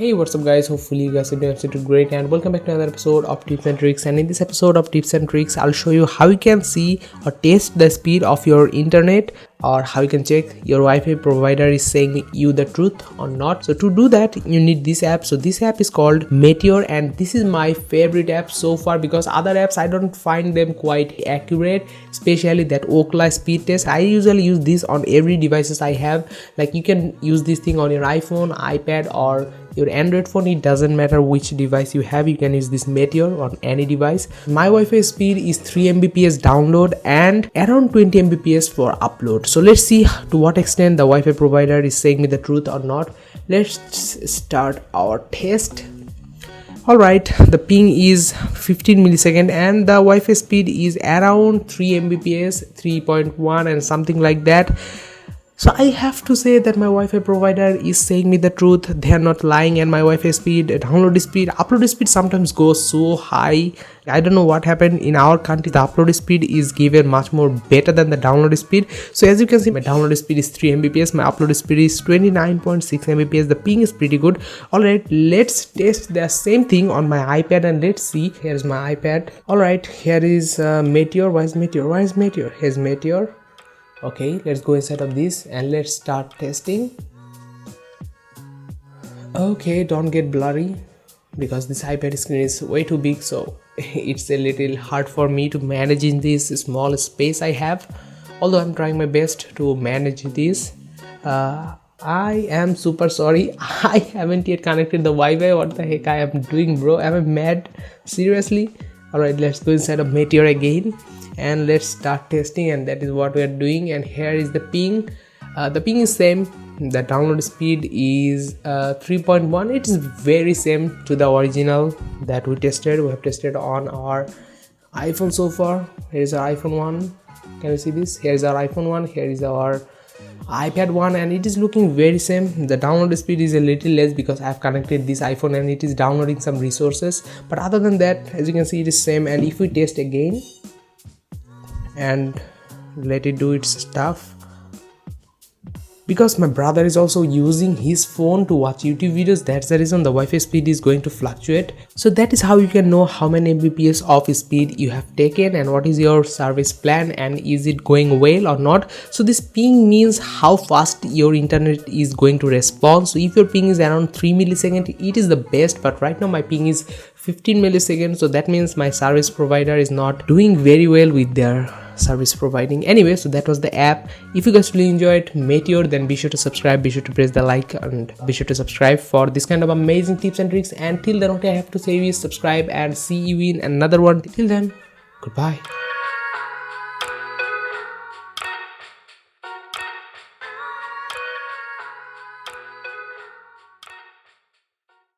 Hey, what's up guys, hopefully you guys are doing absolutely great and welcome back to another episode of Tips and Tricks. And in this episode of Tips and Tricks, I'll show you how you can see or test the speed of your internet, or how you can check your Wi-Fi provider is saying you the truth or not. So to do that, you need this app. So this app is called Meteor, and this is my favorite app so far because other apps I don't find them quite accurate, especially that Ookla speed test. I usually use this on every devices I have. Like you can use this thing on your iPhone, iPad, or your Android phone. It doesn't matter which device you have, you can use this Meteor on any device. My Wi-Fi speed is 3 Mbps download and around 20 Mbps for upload. So let's see to what extent the Wi-Fi provider is saying me the truth or not. Let's start our test. Alright, the ping is 15 millisecond and the Wi-Fi speed is around 3 Mbps, 3.1 and something like that. So I have to say that my Wi-Fi provider is saying me the truth. They are not lying, and my Wi-Fi speed, download speed, upload speed sometimes goes so high. I don't know what happened in our country. The upload speed is given much more better than the download speed. So as you can see, my download speed is 3 Mbps, my upload speed is 29.6 Mbps. The ping is pretty good. Alright, let's test the same thing on my iPad and let's see. Here's my iPad. Alright, here is Meteor. Why is Meteor? Why is Meteor? Here's Meteor. Okay, let's go inside of this and let's start testing. Okay, don't get blurry because this iPad screen is way too big, so it's a little hard for me to manage in this small space I have. Although I'm trying my best to manage this. I am super sorry, I haven't yet connected the Wi-Fi. What the heck I am doing, bro? Am I mad? Seriously? Alright, let's go inside of Meteor again and let's start testing, and that is what we are doing. And here is the ping. The ping is same. The download speed is 3.1. it is very same to the original that we have tested on our iPhone so far. Here is our iPhone 1. Can you see this? Here is our iPhone 1, here is our iPad 1, and it is looking very same. The download speed is a little less because I have connected this iPhone and it is downloading some resources, but other than that, as you can see, it is same. And if we test again and let it do its stuff, because my brother is also using his phone to watch YouTube videos, that's the reason the Wi-Fi speed is going to fluctuate. So that is how you can know how many Mbps of speed you have taken and what is your service plan and is it going well or not. So this ping means how fast your internet is going to respond. So if your ping is around 3 milliseconds, it is the best, but right now my ping is 15 milliseconds, so that means my service provider is not doing very well with their service providing. Anyway, so that was the app. If you guys really enjoyed Meteor, then be sure to subscribe, be sure to press the like, and be sure to subscribe for this kind of amazing tips and tricks. And till then, what I have to say is subscribe and see you in another one. Till then, goodbye.